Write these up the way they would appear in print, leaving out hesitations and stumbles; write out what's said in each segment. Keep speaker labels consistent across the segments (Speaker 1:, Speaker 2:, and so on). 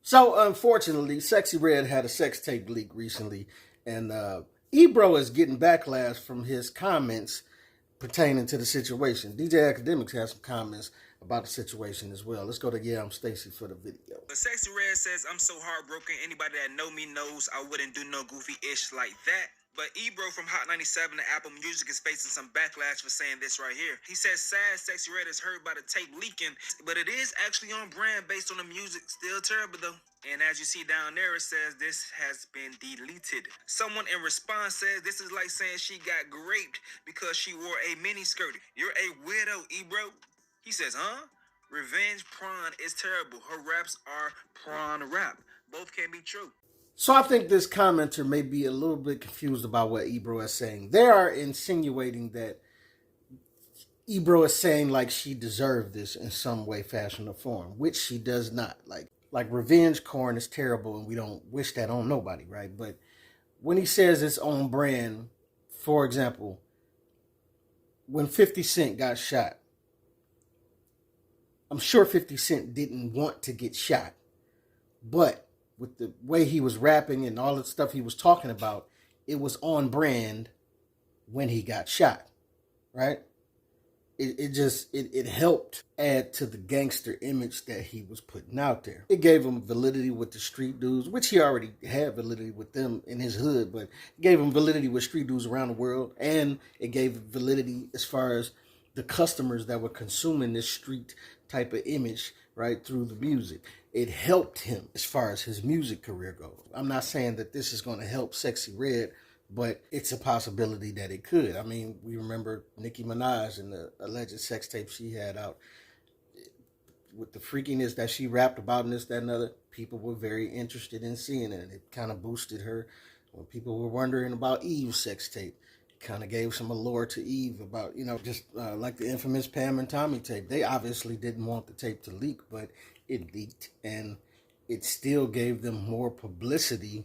Speaker 1: So, unfortunately, Sexy Red had a sex tape leak recently, and Ebro is getting backlash from his comments pertaining to the situation. DJ Academics has some comments about the situation as well. Let's go to Yeahimstacie for the video.
Speaker 2: But Sexy Red says, I'm so heartbroken. Anybody that know me knows I wouldn't do no goofy ish like that. But Ebro from Hot 97 to Apple Music is facing some backlash for saying this right here. He says sad Sexy Red is hurt by the tape leaking, but it is actually on brand based on the music. Still terrible though. And as you see down there, it says this has been deleted. Someone in response says this is like saying she got raped because she wore a mini skirt. You're a widow, Ebro. He says, huh? Revenge prawn is terrible. Her raps are prawn rap. Both can be true.
Speaker 1: So I think this commenter may be a little bit confused about what Ebro is saying. They are insinuating that Ebro is saying like she deserved this in some way, fashion, or form, which she does not. Like revenge corn is terrible and we don't wish that on nobody, right? But when he says it's on brand, for example, when 50 Cent got shot, I'm sure 50 Cent didn't want to get shot, but with the way he was rapping and all the stuff he was talking about, it was on brand when he got shot, right? It helped add to the gangster image that he was putting out there. It gave him validity with the street dudes, which he already had validity with them in his hood, but it gave him validity with street dudes around the world, and it gave validity as far as the customers that were consuming this street type of image, right, through the music. It helped him as far as his music career goes. I'm not saying that this is going to help Sexy Red, but it's a possibility that it could. I mean, we remember Nicki Minaj and the alleged sex tape she had out. With the freakiness that she rapped about and this, that, and other, people were very interested in seeing it. It kind of boosted her. When people were wondering about Eve's sex tape, it kind of gave some allure to Eve about, just like the infamous Pam and Tommy tape. They obviously didn't want the tape to leak, but it leaked, and it still gave them more publicity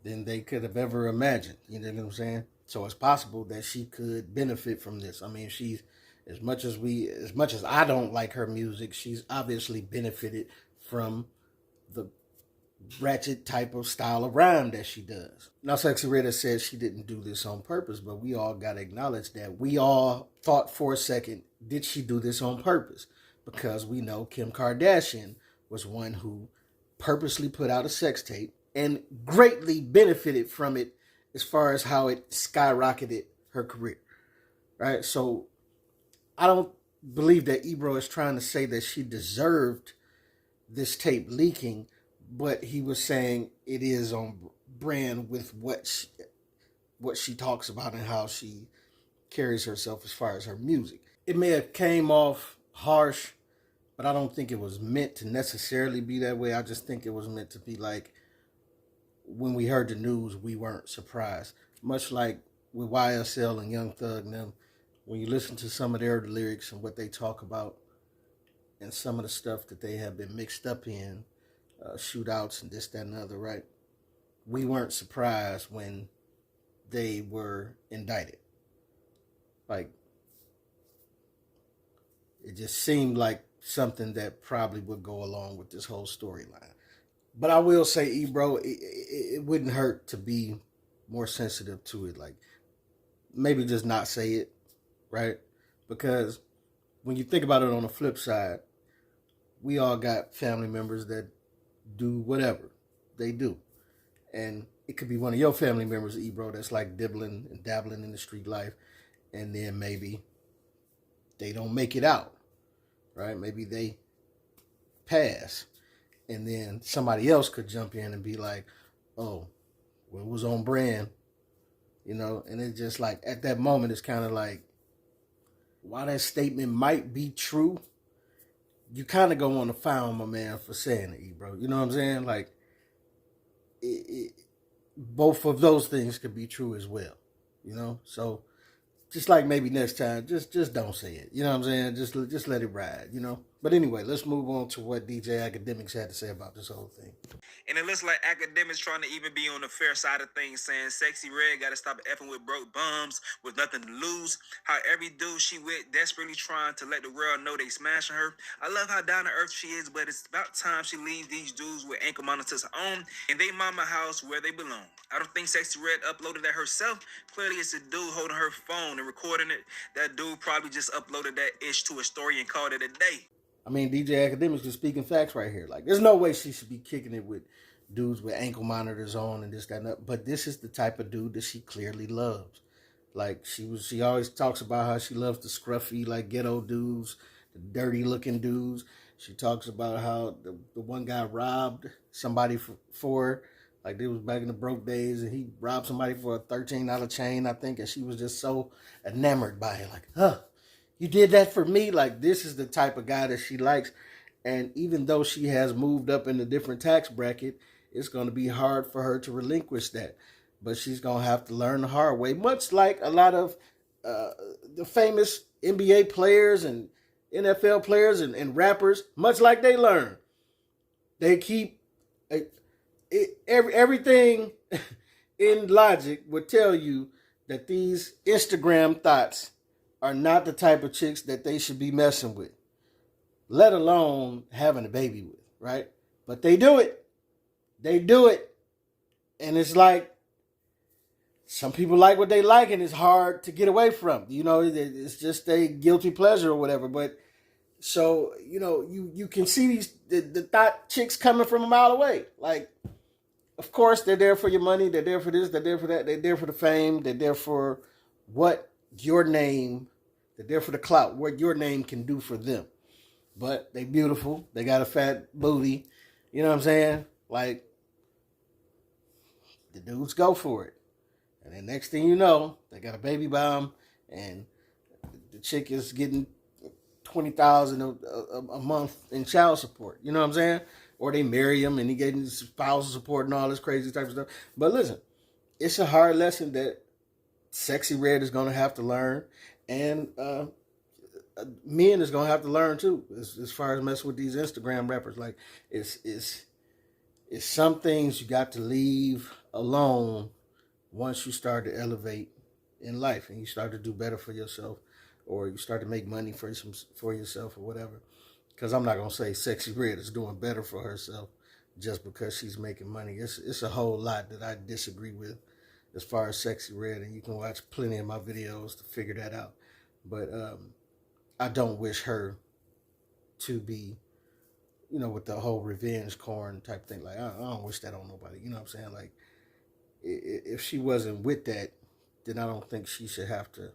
Speaker 1: than they could have ever imagined. You know what I'm saying? So it's possible that she could benefit from this. I mean, she's, as much as I don't like her music, she's obviously benefited from the ratchet type of style of rhyme that she does. Now, Sexy Red said she didn't do this on purpose, but we all got to acknowledge that we all thought for a second, did she do this on purpose? Because we know Kim Kardashian was one who purposely put out a sex tape and greatly benefited from it as far as how it skyrocketed her career, right? So I don't believe that Ebro is trying to say that she deserved this tape leaking, but he was saying it is on brand with what she talks about and how she carries herself as far as her music. It may have came off harsh, but I don't think it was meant to necessarily be that way. I just think it was meant to be like, when we heard the news, we weren't surprised. Much like with YSL and Young Thug and them, when you listen to some of their lyrics and what they talk about and some of the stuff that they have been mixed up in, shootouts and this, that, and the other, right? We weren't surprised when they were indicted. Like, it just seemed like something that probably would go along with this whole storyline. But I will say, Ebro, it wouldn't hurt to be more sensitive to it. Like, maybe just not say it, right? Because when you think about it on the flip side, we all got family members that do whatever they do. And it could be one of your family members, Ebro, that's like dibbling and dabbling in the street life. And then maybe they don't make it out, right? Maybe they pass. And then somebody else could jump in and be like, oh, well, it was on brand, and it's just like, at that moment, it's kind of like, while that statement might be true, you kind of go on the foul, my man, for saying it, Ebro. You know what I'm saying? Like, both of those things could be true as well, So, just like maybe next time, just don't say it. You know what I'm saying? Just let it ride, But anyway, let's move on to what DJ Akademiks had to say about this whole thing.
Speaker 2: And it looks like academics trying to even be on the fair side of things, saying Sexy Red got to stop effing with broke bums with nothing to lose. How every dude she with desperately trying to let the world know they smashing her. I love how down to earth she is, but it's about time she leaves these dudes with ankle monitors on in they mama house where they belong. I don't think Sexy Red uploaded that herself. Clearly it's a dude holding her phone and recording it. That dude probably just uploaded that ish to a story and called it a day.
Speaker 1: I mean, DJ Akademiks is speaking facts right here. Like, there's no way she should be kicking it with dudes with ankle monitors on and this, that, and that. But this is the type of dude that she clearly loves. Like, she always talks about how she loves the scruffy, like, ghetto dudes, the dirty-looking dudes. She talks about how the one guy robbed somebody for her. Like, it was back in the broke days, and he robbed somebody for a $13 chain, I think, and she was just so enamored by it. Like, huh. You did that for me? Like, this is the type of guy that she likes. And even though she has moved up in a different tax bracket, it's going to be hard for her to relinquish that. But she's going to have to learn the hard way, much like a lot of the famous NBA players and NFL players and rappers, much like they learn. They keep everything in logic would tell you that these Instagram thoughts are not the type of chicks that they should be messing with, let alone having a baby with, right? But they do it. They do it. And it's like, some people like what they like, and it's hard to get away from. You know, it's just a guilty pleasure or whatever. But so, you know, you can see the thought chicks coming from a mile away. Like, of course, they're there for your money. They're there for this. They're there for that. They're there for the fame. They're there for what your name, they're there for the clout, what your name can do for them. But they beautiful. They got a fat booty. You know what I'm saying? Like, the dudes go for it. And then next thing you know, they got a baby bomb, and the chick is getting $20,000 a month in child support. You know what I'm saying? Or they marry him and he getting spousal support and all this crazy type of stuff. But listen, it's a hard lesson that Sexy Red is going to have to learn, and men is going to have to learn too, as far as messing with these Instagram rappers. Like, it's some things you got to leave alone once you start to elevate in life and you start to do better for yourself, or you start to make money for yourself or whatever. Because I'm not going to say Sexy Red is doing better for herself just because she's making money. It's a whole lot that I disagree with as far as Sexy Red, and you can watch plenty of my videos to figure that out. But I don't wish her to be, you know, with the whole revenge corn type thing. Like, I don't wish that on nobody. You know what I'm saying? Like, if she wasn't with that, then I don't think she should have to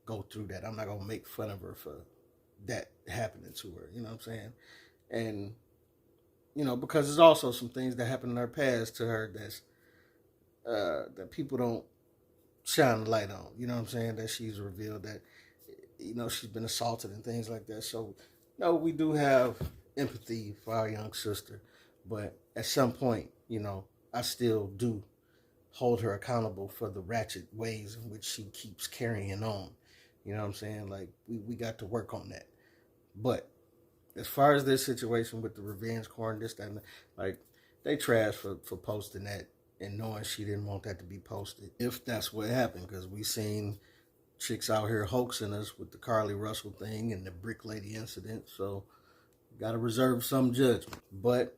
Speaker 1: go through that. I'm not going to make fun of her for that happening to her. You know what I'm saying? And, you know, because there's also some things that happened in her past to her that's, that people don't shine a light on. You know what I'm saying? That she's revealed that, you know, she's been assaulted and things like that. So, no, we do have empathy for our young sister. But at some point, you know, I still do hold her accountable for the ratchet ways in which she keeps carrying on. You know what I'm saying? Like, we got to work on that. But as far as this situation with the revenge corn, this, that, and that, like, they trash for posting that and knowing she didn't want that to be posted, if that's what happened. Because we seen chicks out here hoaxing us with the Carly Russell thing and the Brick Lady incident. So, got to reserve some judgment. But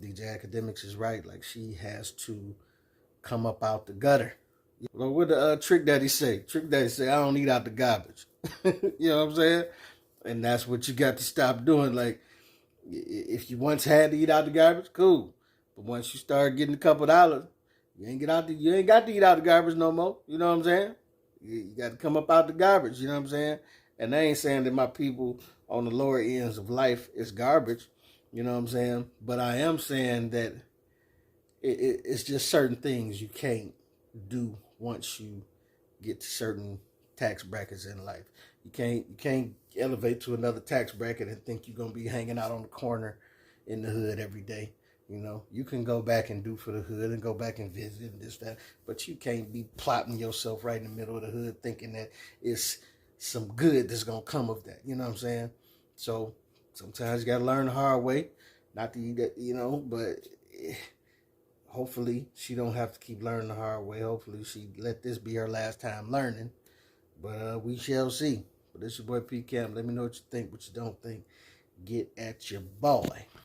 Speaker 1: DJ Akademiks is right. Like, she has to come up out the gutter. Well, what the Trick Daddy say? Trick Daddy say, I don't eat out the garbage. You know what I'm saying? And that's what you got to stop doing. Like, if you once had to eat out the garbage, cool. But once you start getting a couple dollars, you ain't got to eat out the garbage no more. You know what I'm saying? You got to come up out the garbage. You know what I'm saying? And I ain't saying that my people on the lower ends of life is garbage. You know what I'm saying? But I am saying that it's just certain things you can't do once you get to certain tax brackets in life. You can't elevate to another tax bracket and think you're gonna be hanging out on the corner in the hood every day. You know, you can go back and do for the hood and go back and visit and this, that, but you can't be plotting yourself right in the middle of the hood thinking that it's some good that's gonna come of that. You know what I'm saying? So sometimes you gotta learn the hard way. Not that but hopefully she don't have to keep learning the hard way. Hopefully she let this be her last time learning. But we shall see. But this is your boy P Cam. Let me know what you think, what you don't think. Get at your boy.